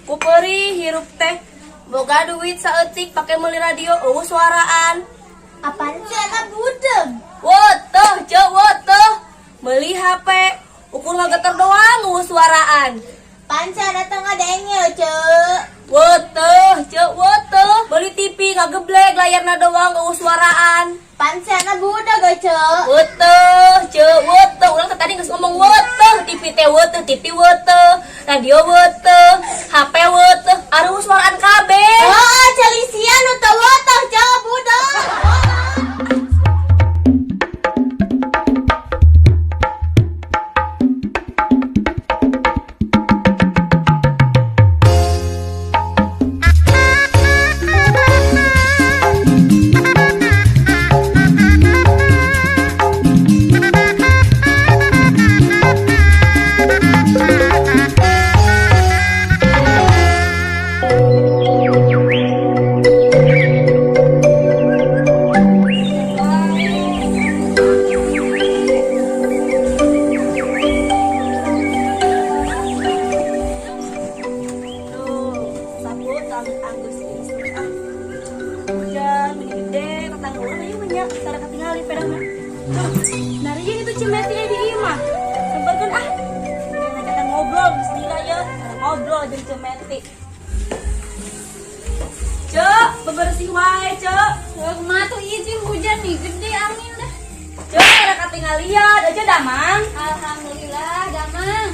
Kuperi hirup teh boga duit saeutik pake meuli radio eueuh suaraan. Apaan sih anak budeg? Woteuh ceu woteuh meuli HP ukur ngageter doang eueuh suaraan. Panca datang ada engel, Cek. Woteuh ceu woteuh meuli TV ngageblek layarna doang eueuh suaraan. Panca anak budeg, Cek. Woteuh ceu woteuh urang tadi geus ngomong woteuh TV teh woteuh TV woteuh radio woteuh HP woteuh areueuh suaraan kabeh. Oh, celisian nu teu woteuh, Cek, budeg. Nariin itu cimeti di imah. Sembarkan ngajakan ngobrol bismillah ya. Ngobrol jeung cimeti. Cek, bebersih wae, Cek. Kumaha tuh izin hujan nih, gede angin dah. Cek, ada katingal liat aja damang. Alhamdulillah, damang.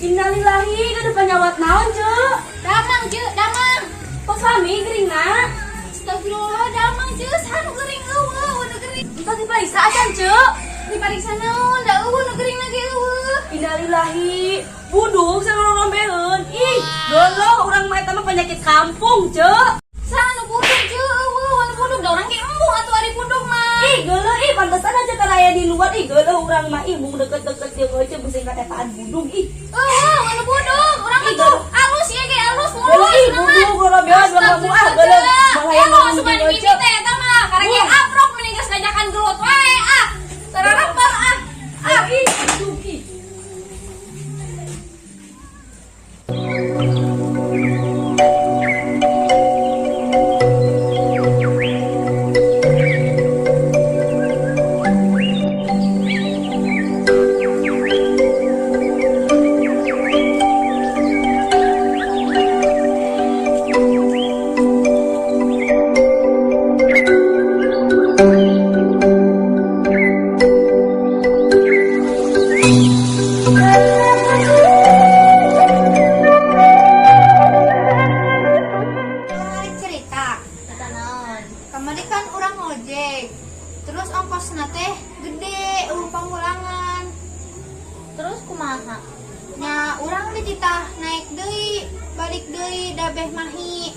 Innalillahi, ka depan nyawat naon, Cek? Damang, Cek, damang. Kok sami geringna? Astagfirullah, damang, Cek, sanu gering eueuh, udah gering. Entah diperiksa aja, Cek. Dipariksa naon, da eueuh nu gering lagi eueuh. Innalillahi, buduk sareng rombeheun. Ih, dolo urang mah eta mah penyakit kampung, Cek. Sanu buduk, Cek, eueuh, anu buduk da urang ge embuh atuh ari buduk mah. Ih, geuleuh ih pantesan aja karaya di luar ih geuleuh urang mah ih mung deket-deket jeung eueuh busing katetaan buduk ih. Anu buduk, urang Ih, atuh geuleuh. alus ya ge alus Geuleuh mulus. ih buduk rombeheun dua kamu geuleuh. Malah yang ngomong sugan jeung mimpi Cek. teh eta mah karek aprok mending geus ngajakan gelut wae Sararempel Ih, buduk ih. cerita kata naon kamari kan urang ngojek terus ongkosna teh gede pamulangan terus kumaha nya urang dititah naik deui balik deui dabeh mahi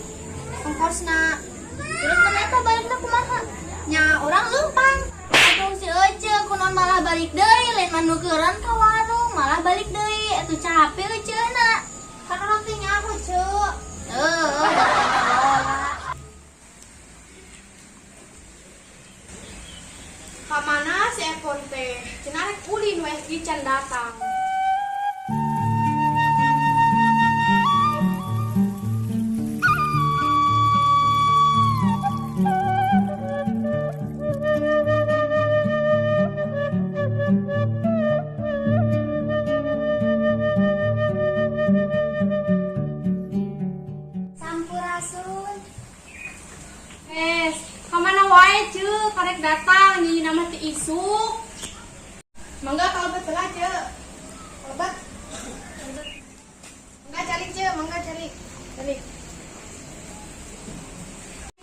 ongkosna terus ternyata balikna kumaha nya urang leumpang atuh si Ece kunaon malah balik deui lain manukeuran ka warung malah balik deui atuh capek Eceuna kan urang teh nyaho Cek Kamana si Epon teh? Cenah rek ulin weh gican datang. Sampurasun. Kamana wae Ceu, karek datang di nama ti isuk. Mangga kalebet heula Ceu. Kalebet. Mangga calik Ceu, mangga calik. Calik.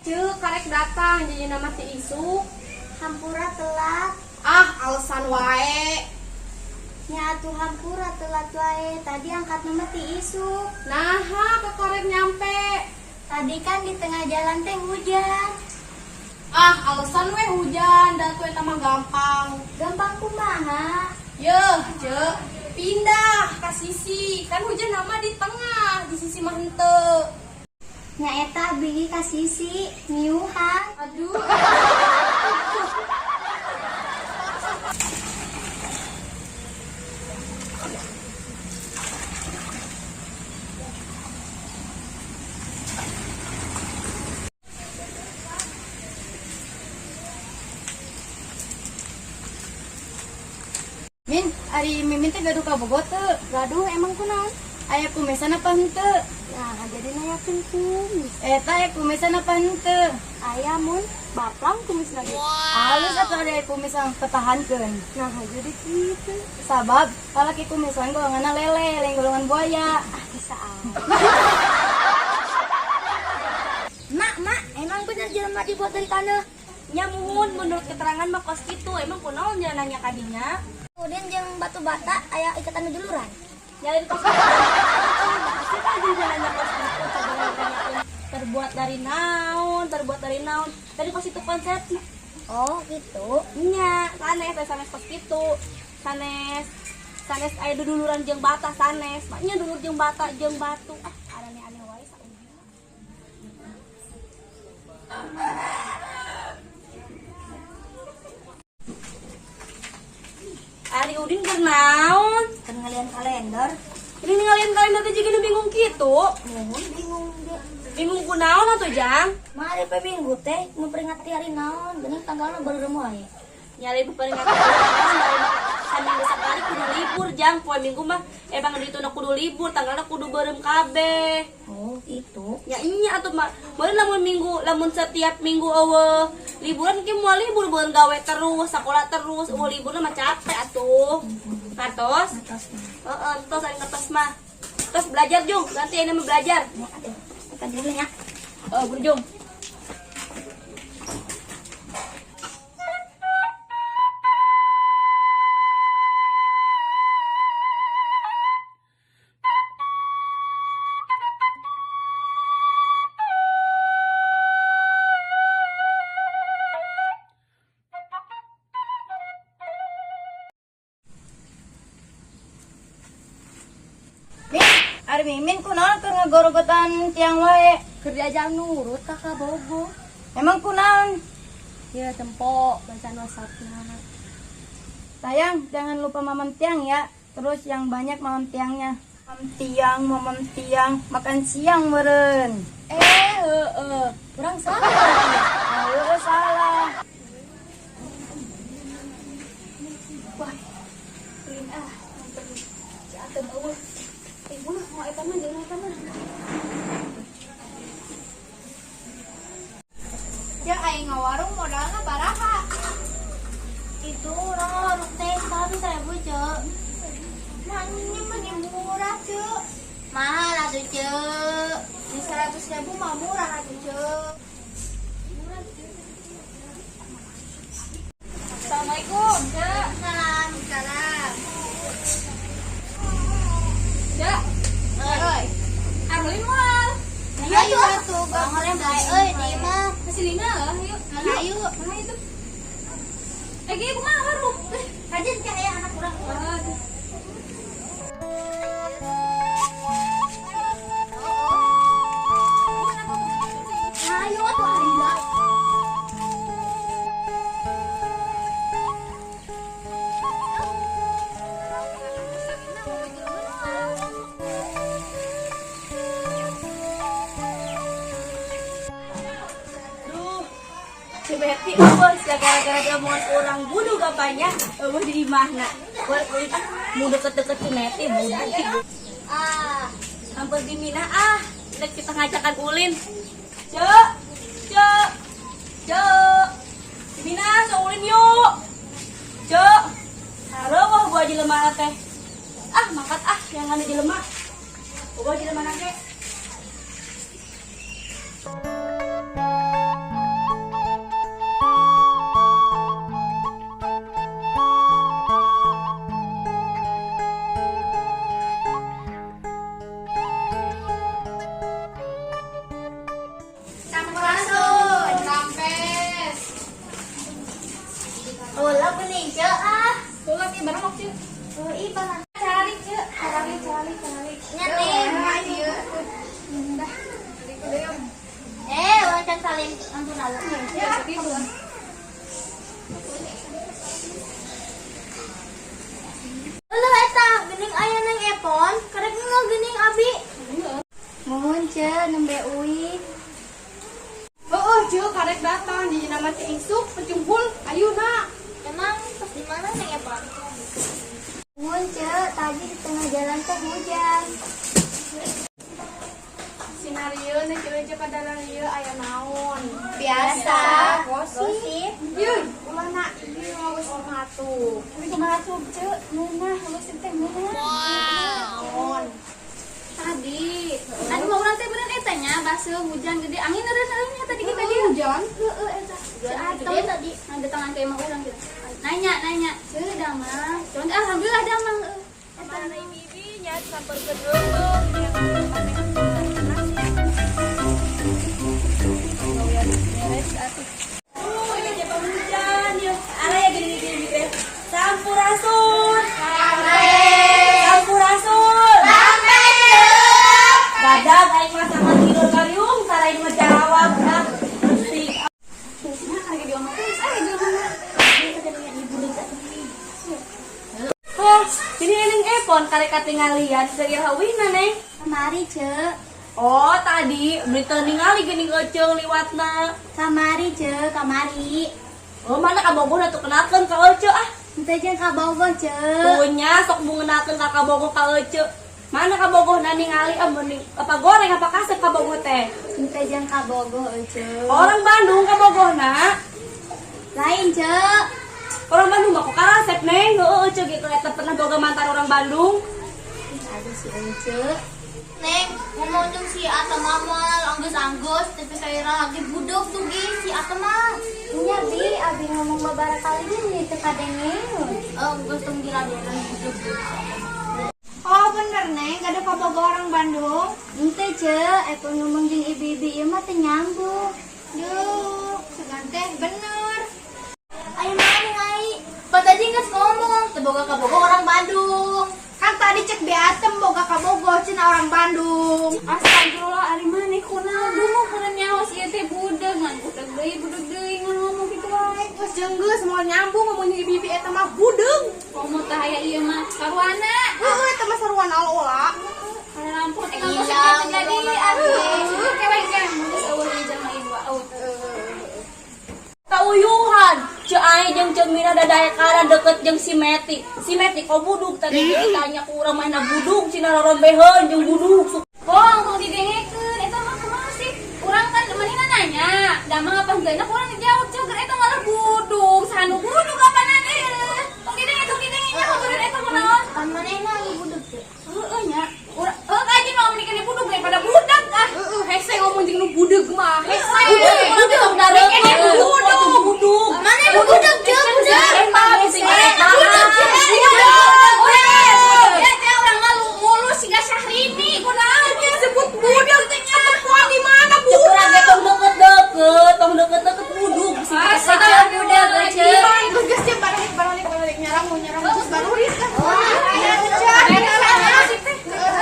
Ceu karek datang di nama ti isuk. Hampura telat. Ah, alasan wae. Nya atuh hampura telat wae. Tadi angkat nama ti isuk. Naha kekorek nyampe. Tadi kan di tengah jalan teh hujan. Ah, alasan we hujan dan tuh eta mah gampang. Gampang kumaha? Yeuh, Ceu, pindah ka sisi. Kan hujan nama di tengah, di sisi mah henteu. Nya eta beli ka sisi nyiuhan. Aduh. Ari Mimin teh gaduh ka Bogor teu. Gaduh emang kunaon? Aya kumesan apa henteu? Nah, jadi nanya kumis. Eta aya kumesan apa henteu? Aya mun baplang kumis lagi. Halus atuh ada kumesan pertahankeun. Nah, jadi gitu. Sabab kalaki kumesan golongan lele, lain golongan buaya. Bisa Mak, emang bener jelema dibuat dari tanah? Nyamun menurut keterangan mah kos gitu. Emang kunaon nya nanya kadinya? Kemudian jeung batu bata aya ikatan duluran. Nyalin kos gitu. Pasti tadi nanya kos gitu. Terbuat dari naon? Tadi kos itu konsepnya. Oh, gitu. Nya, sanes kos gitu. Sanes aya duduluran jeung bata sanes. Maknya dulur jeung bata jeung batu. Aneh wae saeunya. Ari Udin keur naon? Kan ngalian kalender. Ini ninggalin kalender teh jadi bingung gitu. Bingung deh. Bingung kunaon atuh Jang? Mari pe minggu teh memperingati hari naon, bener tanggalna baru remu aya. Nyari peringatan naon dari saminggu sakali kudu libur Jang. Poe Minggu mah emang dituna kudu libur, tanggalna kudu beureum kabeh. Oh, itu. Ya iya atuh mah. Meureun lamun setiap minggu eueuh liburan ki moal libur beureun gawe terus, sekolah terus, eueuh liburna mah capek atuh. Kantos? Heeh, tos aya ngertos mah. Terus belajar Jung, ganti ini mah belajar. Ya, aduh. Tekan dulu ya. Berjung. Ari Mimin kunaon keur ngagorogotan tiang wae? Kerja Jang nurut kakak bogo. Emang kunaon? Ya tempo bacaan WhatsAppnya. Sayang, jangan lupa mamam tiang ya. Terus yang banyak mamam tiangnya. Mamam tiang, makan siang meureun. Kurang salah. Ayo salah. Wah, clean Jangan eueuh. Bunuh mau eta mah jeung eta mah. Ya aing ngawarung modalna baraha. Itu urang warung teh 100.000, Cek. Nah, ini mah murah, Cek. Mahal atuh, Cek. Di 100.000 mah murah atuh, Cek. Assalamualaikum, Cek. Salam. Cek. Arulin moal. Ayo atuh, ngoreng bae euy di mah. Kesilina lah, yuk. Ayo. Mana itu? Ge kumaha harum? Rajin teh aya anak urang. Aduh. Ayo atuh ayo. Si Betty eueuh gara-gara diomongan orang bunuh gampangnya eueuh di imahna. Kulit mau deket-deket si Betty bunuh. Hampir di Mina Dek kita ngajakan ulin. Cek. Di Mina so ulin yuk. Cek. Hareuh gua jelema teh. Mangkat yang anu jelema. Gua jelema nage. Ulah bening, Cek. Tulah ki barang mau Cek. Ibarat Cari Cek. Cari. nyating. Wacan saling antun lalu. Ya, gitu. Lu eta geuning aya nang epon, karek nggak geuning abi. Mohon Cek nembe uing. Cek karek datang di nama Isuk pencumpul ayeuna. Emang pas di mana nang epon? Mario, nek kira pada Mario aya naon? Biasa. Gosip. Yeun, ulah na ieu geus matu. Matu ceuk, meunah gosip teh meunah. Naon? Tadi, mau urang teh bener eta nya, baseuh hujan gede, angin eureun nya tadi kita dia. Hujan? Heeh eta. Gede tadi. Ada tangan ke emang urang gitu. Nanya, ceuk da mah. Cuman alhamdulillah da mah. Eta na bibi nya sampeurkeun eueuh yang patengan hujan yuk. Ara ya gini teh. Sampurasun. Sampurasun. Badag aing mah sama tidur kariung, sarain mah jawab dah. Mesti. Nah, kage diomong terus diomong. Oh, ini eneng epon karek katinggalian segera hawina neng. Kamari, Cek. Oh, tadi beli ningali gini eceung liwatna. Kamari, Cek, kamari. Oh, mana kabogoh atuh kenakeun ka ece ah. Henteu jeung kabogoh, Cek. Punya sok mengenakeun ka kabogoh ka ece. Mana kabogoh na ningali mending apa goreng apa kasep kabogoh teh. Henteu jeung kabogoh, Cek. Orang Bandung kabogohna. Lain, Cek. Orang Bandung mah kok karasep neng. Heueuh ece gitu eta pernah boga mantan orang Bandung. Aduh si Cek. Neng, ngomong jeung si Ata Mamal, anggus-anggus, tapi saya lagi budok tuh si Ata mah. Iya bi, abi ngomong beberapa kali ini teu kadengeng. Geus tong diraderan budok. Oh bener neng, gak ada kabogoh orang Bandung. Henteu, Cek, epon ngomong jeung ibu-ibu ieu mah teu nyambung. Duh, segan teh bener. Ayo mana ai? Tadi geus ngomong, teu boga kabogoh orang Bandung. Kan tadi cek beatem boga kabogoh cenah orang Bandung. Astagfirullah, ari maneh kunaon dulu kunaon nyawa si teh budeug ngan budeug deui ngan ngomong kitu wae. Geus jeung geus moal nyambung ngomongin ibu-ibu eta mah budeung. Komo teh aya ieu mah karuana. Heeh, eta mah saruan alola. Ada lampu teh Iya, kan jadi ngobrol. keweng geus eueuh ieu mah ieu wae. Kauyuhan, Ceu Ai jeung Ceu Mina dadaekaran deket jeung si Meti. Si Meti kok budug tadi ditanya ku urang mana budug cina rorombeheun jeung budug. Kong tong didengekeun eta mah kumaha sih? Urang kan manehna nanya, da mah ngapanggeuna urang dijawab Ceu keur eta malah budug. Sanu budug apana deui? Tong didenge nya kumaha eta mah naon? Kan manehna lagi budok, Cek. Heeh nya. Urang kaji mah mending ni budug daripada budak ah. Hese ngomong jeung nu budeg mah. Hese. Budug dari budug. Mana lu budok, Cek?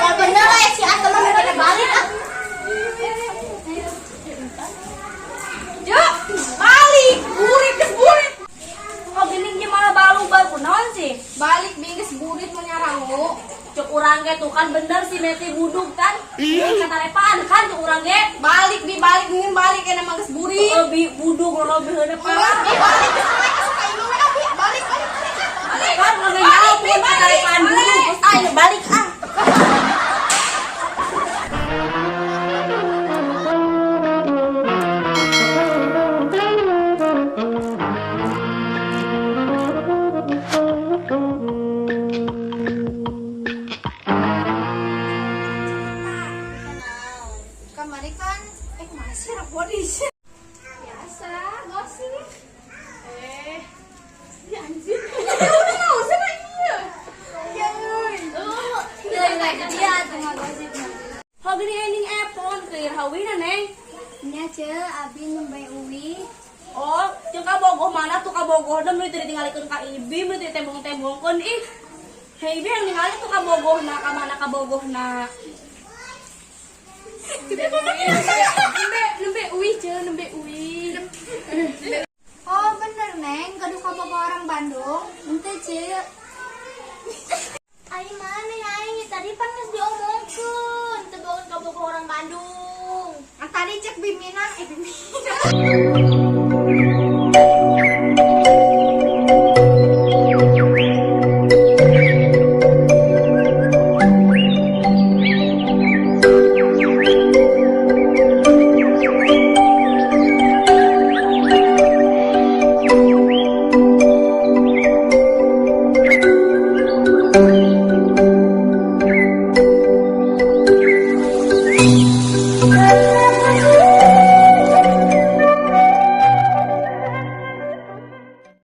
Ya bener lah ya si Ata mah pada balik ah. Balik, burit geus burit. Kok geuning ge malah balu-balu kunaon sih? Balik bingis burit mau nyarangu. Cuk urang ge tuh kan bener si Meti budug kan? Katarepaan kan cuk urang ge. Balik bi balik ngin balik kana mah geus burit. Lebih budug lolobeheun parah. Balik geus naik ka suka ieu mah abi. Balik. Kan lagi nyampun katarepaan budug. Ayo balik ah. Kamari kan masih rapodis. Biasa, gosip. Ya anjir. Udah naon sana ieu. Ya euy. Dia tengah gosip. Ho gini ending epon keur hawina neng. Nya, Cek, abi nembe uwi. Oh, jeung kabogoh mana tuh kabogohna meuli teu ditinggalikeun ka ibi, meuli teu tembong-tembongkeun ih. Hei ibi yang ningali tuh kabogohna ka mana kabogohna. Nembe uwi, Cek, nembe uwi. Oh, bener, Neng. Gaduh kabogoh orang Bandung. Henteu, Cek. Ai mana ai? Tadi pan geus diomongkeun, teu boga kabogoh orang Bandung. Tadi cek Bimina, Bimina.